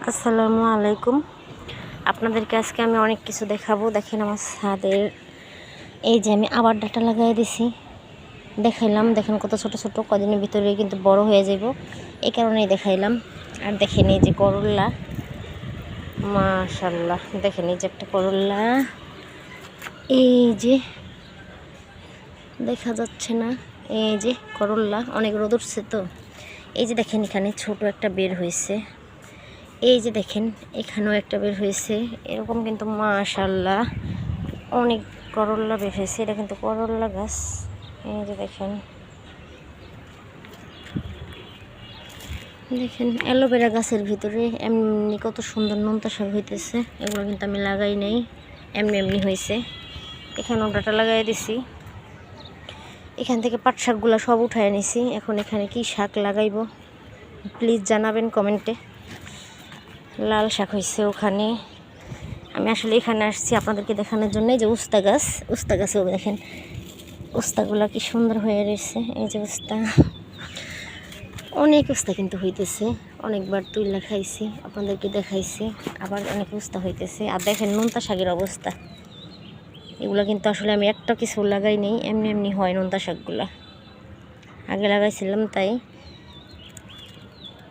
আসসালামু আলাইকুম। আপনাদেরকে আজকে আমি অনেক কিছু দেখাবো। দেখেন আমার ছাদের এই যে আমি আবার ডাটা লাগাই দিছি, দেখাইলাম। দেখেন কত ছোট ছোট, কদিনের ভিতরে কিন্তু বড় হয়ে যাব, এই কারণেই দেখাইলাম। আর দেখেন এই যে করল্লা, মাশাআল্লাহ। দেখেন এই যে একটা করল্লা, এই যে দেখা যাচ্ছে না, এই যে করল্লা অনেক রোদ উঠছে তো। এই যে দেখেন এখানে ছোট একটা বের হয়েছে, এই যে দেখেন এখানেও একটা বের হয়েছে। এরকম কিন্তু মাশাআল্লাহ অনেক করল্লা বের হয়েছে। এটা কিন্তু করল্লা গাছ। এই যে দেখেন দেখেন অ্যালোভেরা গাছের ভিতরে এমনি কত সুন্দর নোনতা শাক হইতেছে। এগুলো কিন্তু আমি লাগাই নাই, এমনি এমনি হয়েছে। এখানেও ডাটা লাগাই দিছি। এখান থেকে পাট শাকগুলো সব উঠায় নিছি। এখন এখানে কি শাক লাগাইব প্লিজ জানাবেন কমেন্টে। লাল শাক হয়েছে ওখানে। আমি আসলে এখানে আসছি আপনাদেরকে দেখানোর জন্য। যে উস্তা গাছেও দেখেন উস্তাগুলো কি সুন্দর হয়ে রয়েছে। এই যে উস্তা, অনেক উস্তা কিন্তু হইতেছে। অনেকবার তুইলা খাইছি, আপনাদেরকে দেখাইছি। আবার অনেক উস্তা হইতেছে। আর দেখেন নোনতা শাকের অবস্থা। এগুলো কিন্তু আসলে আমি একটা কিছু লাগাই নেই, এমনি এমনি হয় নোনতা শাকগুলা। আগে লাগাইছিলাম তাই।